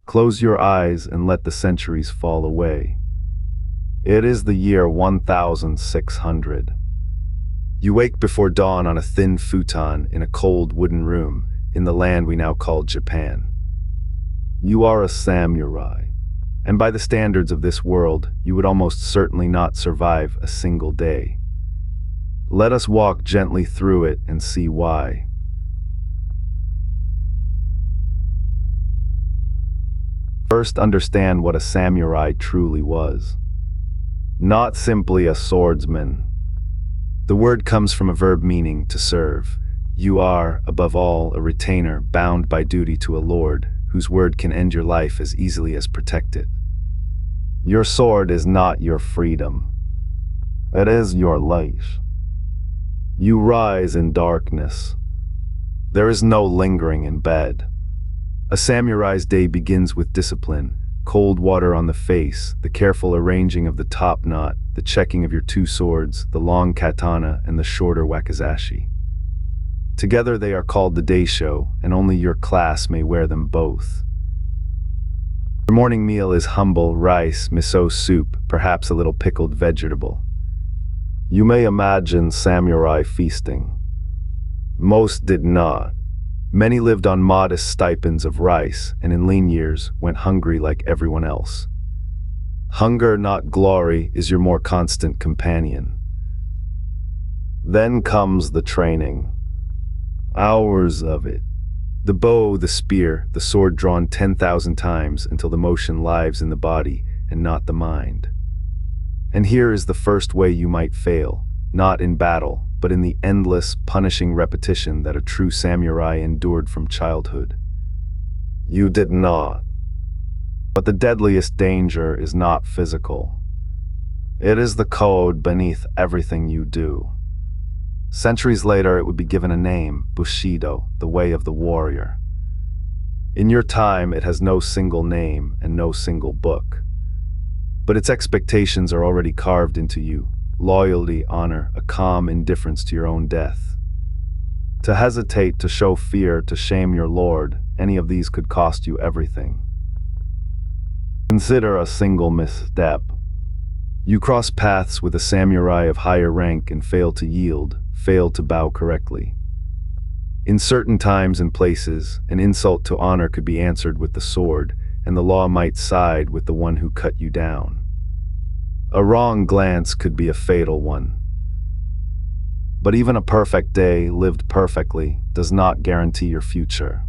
Close your eyes and let the centuries fall away. It is the year 1600. You wake before dawn on a thin futon in a cold wooden room in the land we now call Japan. You are a samurai, and by the standards of this world, you would almost certainly not survive a single day. Let us walk gently through it and see why. First, understand what a samurai truly was. Not simply a swordsman. The word comes from a verb meaning to serve. You are, above all, a retainer bound by duty to a lord, whose word can end your life as easily as protect it. Your sword is not your freedom. It is your life. You rise in darkness. There is no lingering in bed. A samurai's day begins with discipline, cold water on the face, the careful arranging of the top knot, the checking of your two swords, the long katana and the shorter wakizashi. Together they are called the daisho, and only your class may wear them both. Your morning meal is humble rice, miso soup, perhaps a little pickled vegetable. You may imagine samurai feasting. Most did not. Many lived on modest stipends of rice, and in lean years went hungry like everyone else. Hunger, not glory, is your more constant companion. Then comes the training. Hours of it. The bow, the spear, the sword drawn 10,000 times until the motion lives in the body and not the mind. And here is the first way you might fail, not in battle, but in the endless, punishing repetition that a true samurai endured from childhood. You did not. But the deadliest danger is not physical. It is the code beneath everything you do. Centuries later, it would be given a name, bushidō, the way of the warrior. In your time, it has no single name and no single book. But its expectations are already carved into you. Loyalty, honor, a calm indifference to your own death. To hesitate, to show fear, to shame your lord, any of these could cost you everything. Consider a single misstep. You cross paths with a samurai of higher rank and fail to yield, fail to bow correctly. In certain times and places, an insult to honor could be answered with the sword, and the law might side with the one who cut you down. A wrong glance could be a fatal one. But even a perfect day, lived perfectly, does not guarantee your future.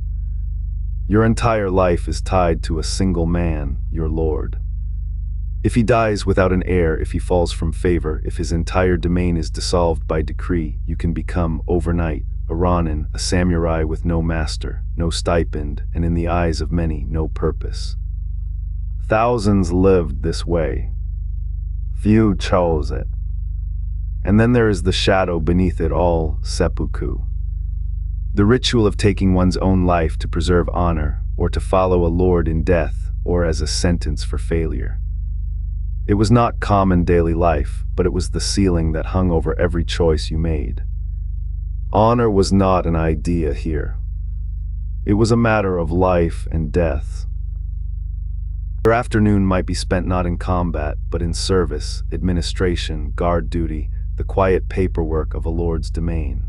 Your entire life is tied to a single man, your lord. If he dies without an heir, if he falls from favor, if his entire domain is dissolved by decree, you can become, overnight, a Ronin, a samurai with no master, no stipend, and in the eyes of many, no purpose. Thousands lived this way. Few chose it. And then there is the shadow beneath it all, seppuku. The ritual of taking one's own life to preserve honor, or to follow a lord in death, or as a sentence for failure. It was not common daily life, but it was the ceiling that hung over every choice you made. Honor was not an idea here. It was a matter of life and death. Your afternoon might be spent not in combat, but in service, administration, guard duty, the quiet paperwork of a lord's domain.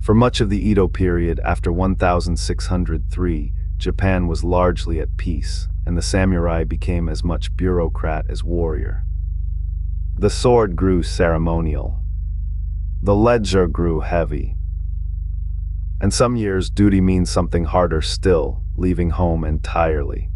For much of the Edo period after 1603, Japan was largely at peace, and the samurai became as much bureaucrat as warrior. The sword grew ceremonial. The ledger grew heavy. And some years, duty means something harder still, leaving home entirely.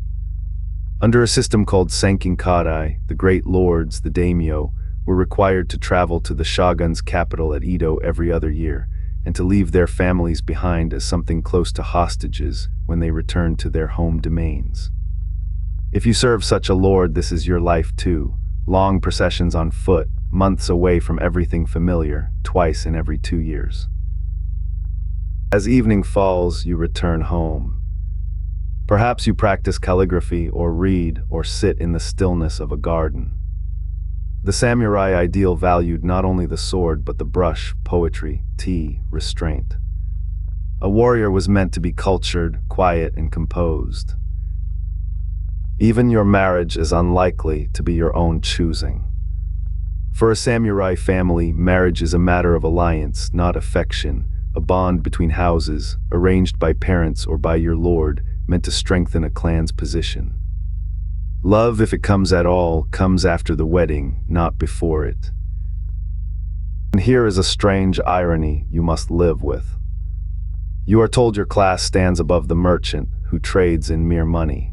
Under a system called Sankin-kōtai, the great lords, the daimyo, were required to travel to the shogun's capital at Edo every other year, and to leave their families behind as something close to hostages when they returned to their home domains. If you serve such a lord, this is your life too. Long processions on foot, months away from everything familiar, twice in every 2 years. As evening falls, you return home. Perhaps you practice calligraphy or read or sit in the stillness of a garden. The samurai ideal valued not only the sword but the brush, poetry, tea, restraint. A warrior was meant to be cultured, quiet, and composed. Even your marriage is unlikely to be your own choosing. For a samurai family, marriage is a matter of alliance, not affection, a bond between houses, arranged by parents or by your lord, meant to strengthen a clan's position. Love, if it comes at all, comes after the wedding, not before it. And here is a strange irony you must live with. You are told your class stands above the merchant who trades in mere money.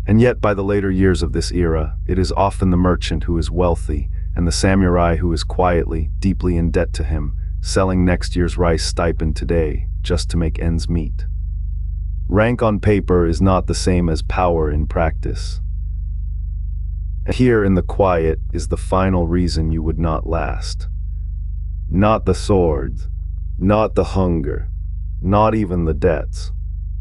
And yet, by the later years of this era, it is often the merchant who is wealthy and the samurai who is quietly, deeply in debt to him, selling next year's rice stipend today just to make ends meet. Rank on paper is not the same as power in practice. Here in the quiet is the final reason you would not last. Not the swords, not the hunger, not even the debts,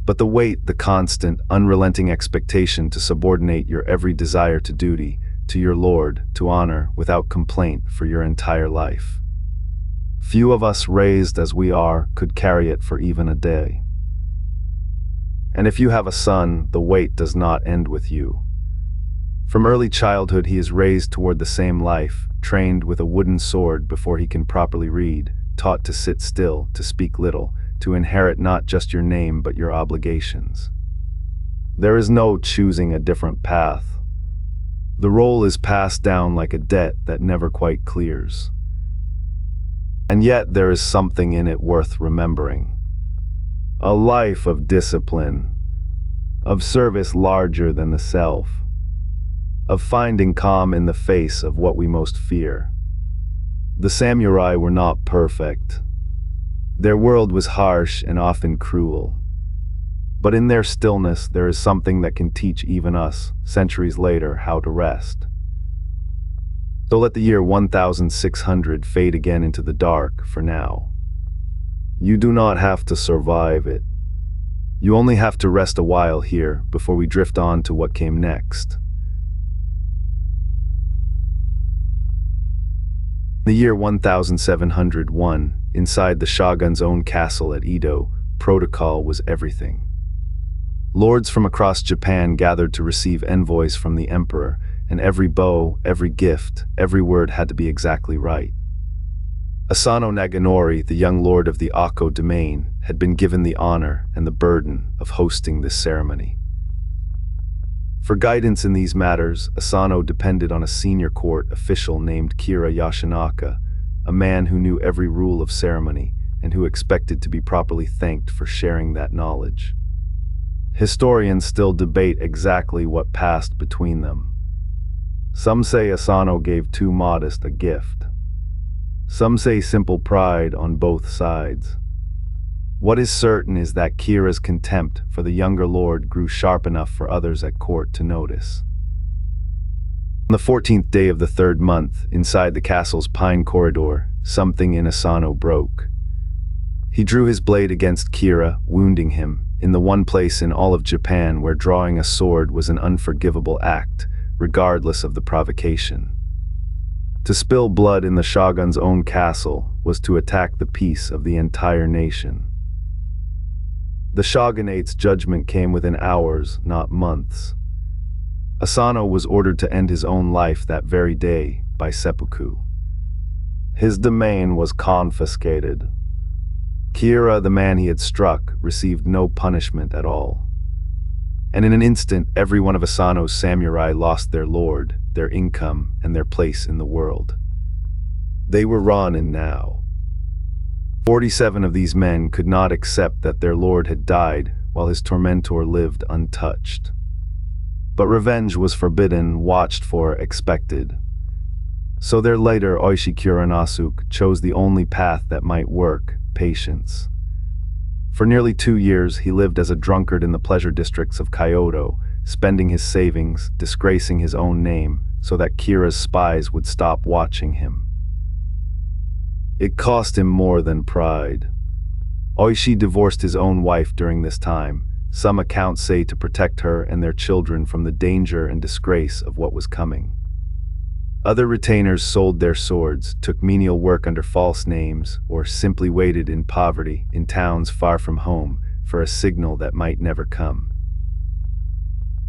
but the weight, the constant, unrelenting expectation to subordinate your every desire to duty, to your lord, to honor, without complaint for your entire life. Few of us raised as we are could carry it for even a day. And if you have a son, the weight does not end with you. From early childhood he is raised toward the same life, trained with a wooden sword before he can properly read, taught to sit still, to speak little, to inherit not just your name but your obligations. There is no choosing a different path. The role is passed down like a debt that never quite clears. And yet there is something in it worth remembering. A life of discipline, of service larger than the self, of finding calm in the face of what we most fear. The samurai were not perfect. Their world was harsh and often cruel. But in their stillness there is something that can teach even us, centuries later, how to rest. So let the year 1600 fade again into the dark for now. You do not have to survive it. You only have to rest a while here before we drift on to what came next. The year 1701, inside the shogun's own castle at Edo, protocol was everything. Lords from across Japan gathered to receive envoys from the emperor, and every bow, every gift, every word had to be exactly right. Asano Naganori, the young lord of the Akko domain, had been given the honor and the burden of hosting this ceremony. For guidance in these matters, Asano depended on a senior court official named Kira Yashinaka, a man who knew every rule of ceremony and who expected to be properly thanked for sharing that knowledge. Historians still debate exactly what passed between them. Some say Asano gave too modest a gift. Some say simple pride on both sides. What is certain is that Kira's contempt for the younger lord grew sharp enough for others at court to notice. On the 14th day of the 3rd month, inside the castle's pine corridor, something in Asano broke. He drew his blade against Kira, wounding him, in the one place in all of Japan where drawing a sword was an unforgivable act, regardless of the provocation. To spill blood in the shogun's own castle was to attack the peace of the entire nation. The shogunate's judgment came within hours, not months. Asano was ordered to end his own life that very day by seppuku. His domain was confiscated. Kira, the man he had struck, received no punishment at all. And in an instant, every one of Asano's samurai lost their lord, their income, and their place in the world. They were Rōnin now. 47 of these men could not accept that their lord had died while his tormentor lived untouched. But revenge was forbidden, watched for, expected. So their leader, Oishi Kuronasuke, chose the only path that might work: patience. For nearly 2 years, he lived as a drunkard in the pleasure districts of Kyoto, spending his savings, disgracing his own name, so that Kira's spies would stop watching him. It cost him more than pride. Oishi divorced his own wife during this time, some accounts say to protect her and their children from the danger and disgrace of what was coming. Other retainers sold their swords, took menial work under false names, or simply waited in poverty, in towns far from home, for a signal that might never come.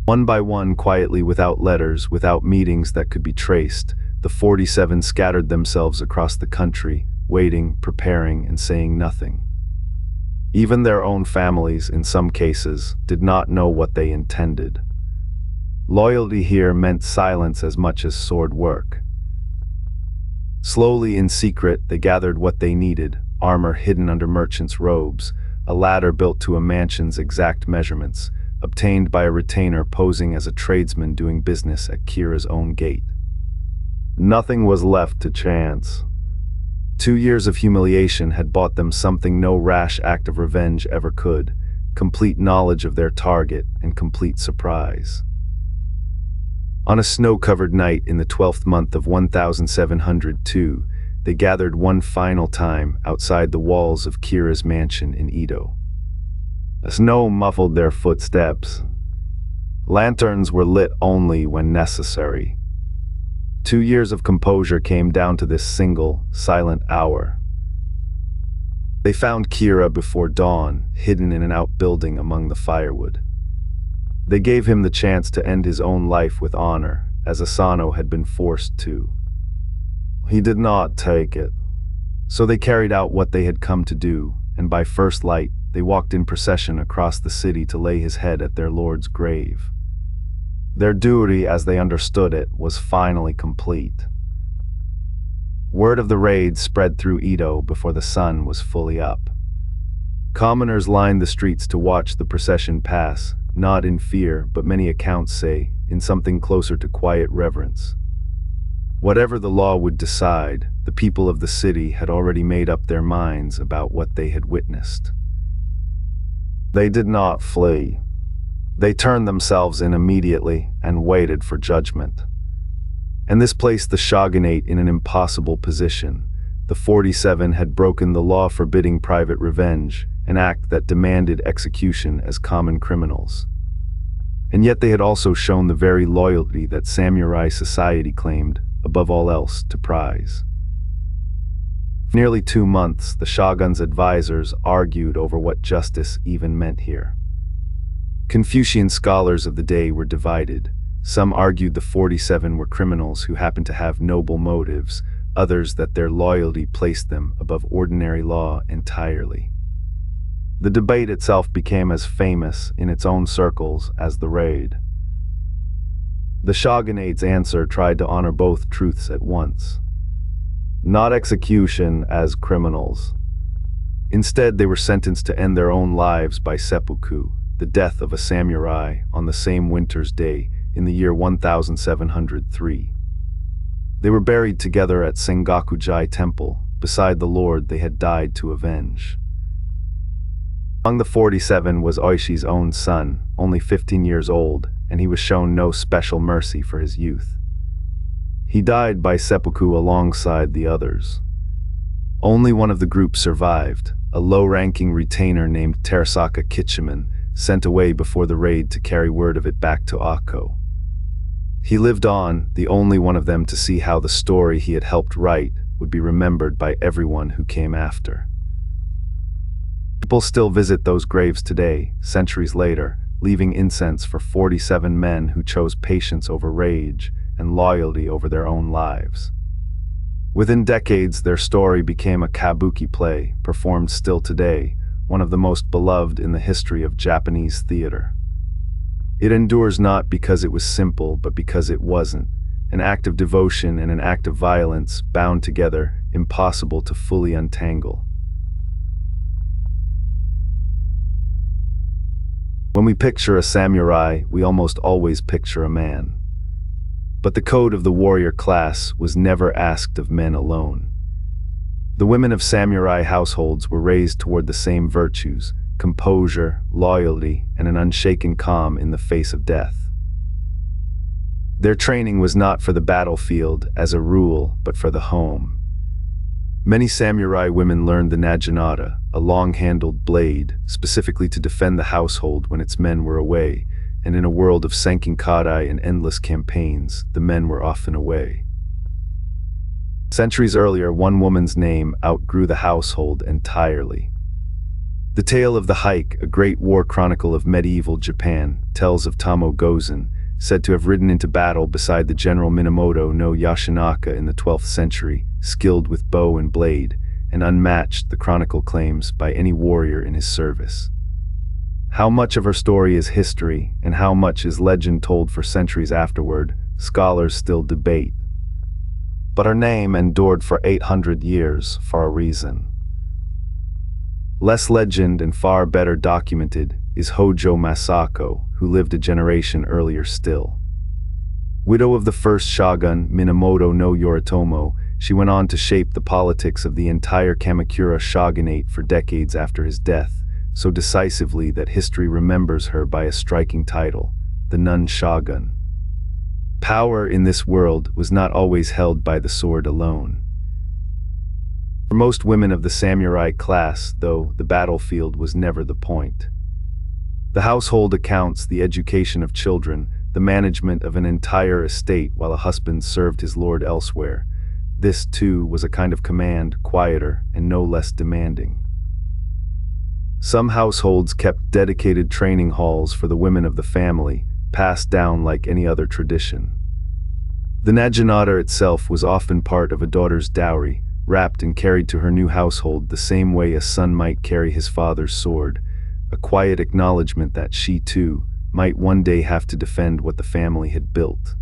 One by one, quietly, without letters, without meetings that could be traced, the 47 scattered themselves across the country, waiting, preparing, and saying nothing. Even their own families, in some cases, did not know what they intended. Loyalty here meant silence as much as sword work. Slowly, in secret, they gathered what they needed: armor hidden under merchants' robes, a ladder built to a mansion's exact measurements, obtained by a retainer posing as a tradesman doing business at Kira's own gate. Nothing was left to chance. 2 years of humiliation had bought them something no rash act of revenge ever could: complete knowledge of their target and complete surprise. On a snow-covered night in the 12th month of 1702, they gathered one final time outside the walls of Kira's mansion in Edo. Snow muffled their footsteps. Lanterns were lit only when necessary. 2 years of composure came down to this single, silent hour. They found Kira before dawn, hidden in an outbuilding among the firewood. They gave him the chance to end his own life with honor, as Asano had been forced to. He did not take it. So they carried out what they had come to do, and by first light, they walked in procession across the city to lay his head at their lord's grave. Their duty, as they understood it, was finally complete. Word of the raid spread through Edo before the sun was fully up. Commoners lined the streets to watch the procession pass, not in fear, but many accounts say, in something closer to quiet reverence. Whatever the law would decide, the people of the city had already made up their minds about what they had witnessed. They did not flee. They turned themselves in immediately and waited for judgment. And this placed the shogunate in an impossible position. The 47 had broken the law forbidding private revenge, an act that demanded execution as common criminals. And yet they had also shown the very loyalty that samurai society claimed, above all else, to prize. For nearly 2 months, the shogun's advisors argued over what justice even meant here. Confucian scholars of the day were divided. Some argued the 47 were criminals who happened to have noble motives, others that their loyalty placed them above ordinary law entirely. The debate itself became as famous in its own circles as the raid. The shogunate's answer tried to honor both truths at once. Not execution as criminals. Instead, they were sentenced to end their own lives by seppuku, the death of a samurai, on the same winter's day in the year 1703. They were buried together at Sengaku-ji Temple, beside the lord they had died to avenge. Among the 47 was Oishi's own son, only 15 years old, and he was shown no special mercy for his youth. He died by seppuku alongside the others. Only one of the group survived, a low-ranking retainer named Terasaka Kichiman, sent away before the raid to carry word of it back to Akko. He lived on, the only one of them to see how the story he had helped write would be remembered by everyone who came after. People still visit those graves today, centuries later, leaving incense for 47 men who chose patience over rage and loyalty over their own lives. Within decades, their story became a kabuki play, performed still today, one of the most beloved in the history of Japanese theater. It endures not because it was simple, but because it wasn't. An act of devotion and an act of violence, bound together, impossible to fully untangle. When we picture a samurai, we almost always picture a man. But the code of the warrior class was never asked of men alone. The women of samurai households were raised toward the same virtues: composure, loyalty, and an unshaken calm in the face of death. Their training was not for the battlefield, as a rule, but for the home. Many samurai women learned the naginata, a long-handled blade, specifically to defend the household when its men were away, and in a world of Sankin-kōtai and endless campaigns, the men were often away. Centuries earlier, one woman's name outgrew the household entirely. The Tale of the Hike, a great war chronicle of medieval Japan, tells of Tomoe Gozen, said to have ridden into battle beside the general Minamoto no Yashinaka in the 12th century, skilled with bow and blade, and unmatched, the chronicle claims, by any warrior in his service. How much of her story is history, and how much is legend told for centuries afterward, scholars still debate. But her name endured for 800 years for a reason. Less legend and far better documented is Hōjō Masako, who lived a generation earlier still. Widow of the first shogun, Minamoto no Yoritomo, she went on to shape the politics of the entire Kamakura shogunate for decades after his death, so decisively that history remembers her by a striking title, the Nun Shogun. Power in this world was not always held by the sword alone. For most women of the samurai class, though, the battlefield was never the point. The household accounts, the education of children, the management of an entire estate while a husband served his lord elsewhere. This, too, was a kind of command, quieter and no less demanding. Some households kept dedicated training halls for the women of the family, passed down like any other tradition. The naginata itself was often part of a daughter's dowry, wrapped and carried to her new household the same way a son might carry his father's sword, a quiet acknowledgement that she, too, might one day have to defend what the family had built.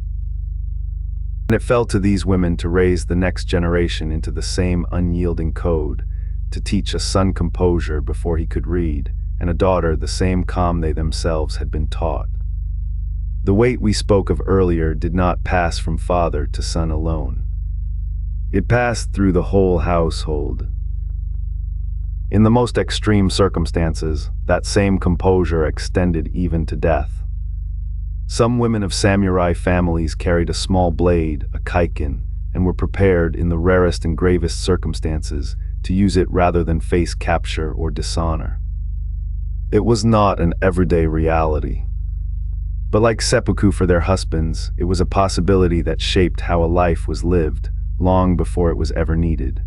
And it fell to these women to raise the next generation into the same unyielding code, to teach a son composure before he could read, and a daughter the same calm they themselves had been taught. The weight we spoke of earlier did not pass from father to son alone. It passed through the whole household. In the most extreme circumstances, that same composure extended even to death. Some women of samurai families carried a small blade, a kaikin, and were prepared, in the rarest and gravest circumstances, to use it rather than face capture or dishonor. It was not an everyday reality. But like seppuku for their husbands, it was a possibility that shaped how a life was lived, long before it was ever needed.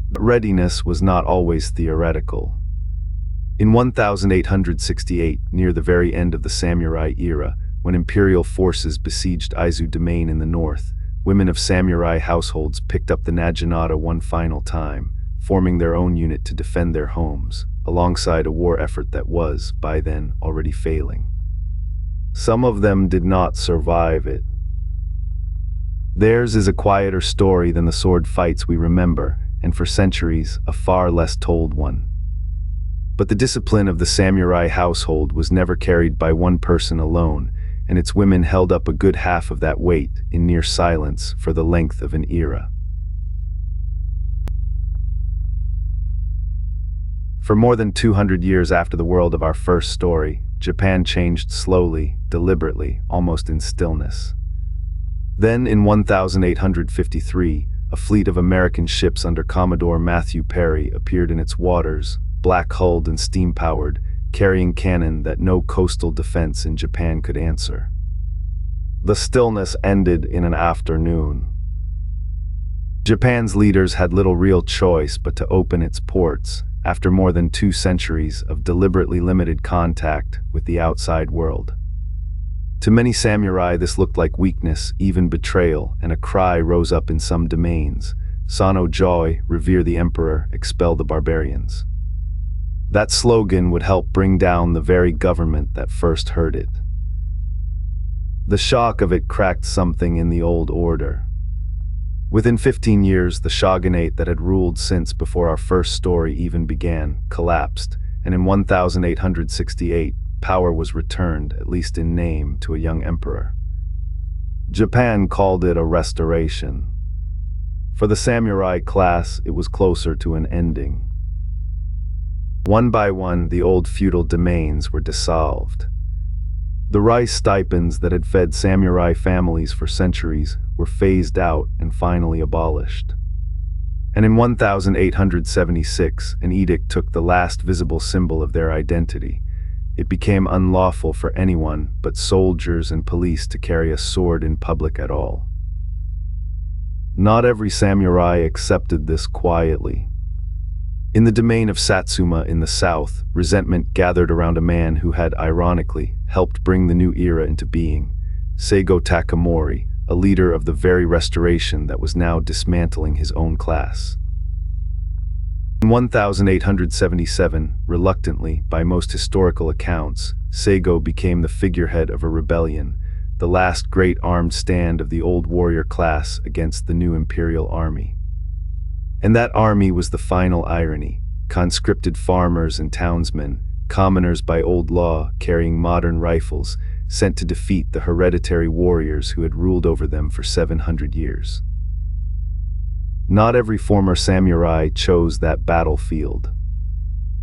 But readiness was not always theoretical. In 1868, near the very end of the samurai era, when imperial forces besieged Aizu domain in the north, women of samurai households picked up the naginata one final time, forming their own unit to defend their homes, alongside a war effort that was, by then, already failing. Some of them did not survive it. Theirs is a quieter story than the sword fights we remember, and for centuries, a far less told one. But the discipline of the samurai household was never carried by one person alone, and its women held up a good half of that weight in near silence for the length of an era. For more than 200 years after the world of our first story, Japan changed slowly, deliberately, almost in stillness. Then, in 1853, a fleet of American ships under Commodore Matthew Perry appeared in its waters, black-hulled and steam-powered, carrying cannon that no coastal defense in Japan could answer. The stillness ended in an afternoon. Japan's leaders had little real choice but to open its ports, after more than 2 centuries of deliberately limited contact with the outside world. To many samurai this looked like weakness, even betrayal, and a cry rose up in some domains: "Sano Joy, revere the emperor, expel the barbarians." That slogan would help bring down the very government that first heard it. The shock of it cracked something in the old order. Within 15 years, the shogunate that had ruled since before our first story even began collapsed, and in 1868, power was returned, at least in name, to a young emperor. Japan called it a restoration. For the samurai class, it was closer to an ending. One by one, the old feudal domains were dissolved. The rice stipends that had fed samurai families for centuries were phased out and finally abolished. And in 1876, an edict took the last visible symbol of their identity. It became unlawful for anyone but soldiers and police to carry a sword in public at all. Not every samurai accepted this quietly. In the domain of Satsuma in the south, resentment gathered around a man who had, ironically, helped bring the new era into being, Saigō Takamori, a leader of the very restoration that was now dismantling his own class. In 1877, reluctantly, by most historical accounts, Saigō became the figurehead of a rebellion, the last great armed stand of the old warrior class against the new imperial army. And that army was the final irony: conscripted farmers and townsmen, commoners by old law carrying modern rifles, sent to defeat the hereditary warriors who had ruled over them for 700 years. Not every former samurai chose that battlefield.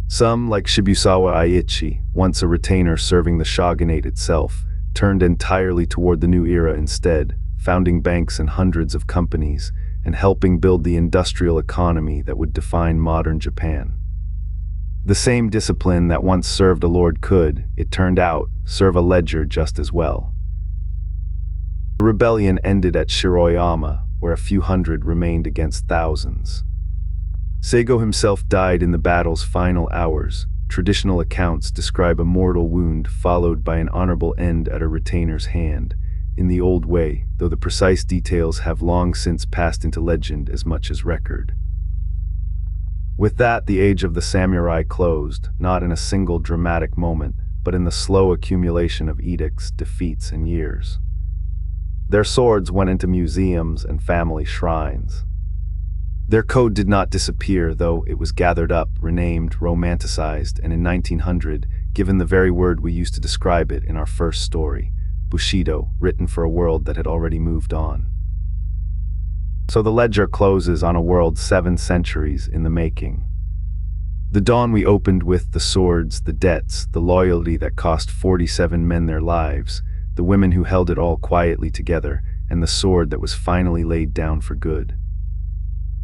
Some, like Shibusawa Aichi, once a retainer serving the shogunate itself, turned entirely toward the new era instead, founding banks and hundreds of companies, and helping build the industrial economy that would define modern Japan. The same discipline that once served a lord could, it turned out, serve a ledger just as well. The rebellion ended at Shiroyama, where a few hundred remained against thousands. Saigō himself died in the battle's final hours. Traditional accounts describe a mortal wound followed by an honorable end at a retainer's hand, in the old way, though the precise details have long since passed into legend as much as record. With that, the age of the samurai closed, not in a single dramatic moment, but in the slow accumulation of edicts, defeats, and years. Their swords went into museums and family shrines. Their code did not disappear, though it was gathered up, renamed, romanticized, and in 1900, given the very word we used to describe it in our first story, bushidō, written for a world that had already moved on. So the ledger closes on a world 7 centuries in the making. The dawn we opened with, the swords, the debts, the loyalty that cost 47 men their lives, the women who held it all quietly together, and the sword that was finally laid down for good.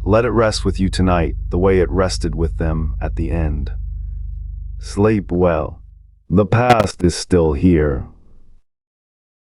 Let it rest with you tonight, the way it rested with them at the end. Sleep well. The past is still here.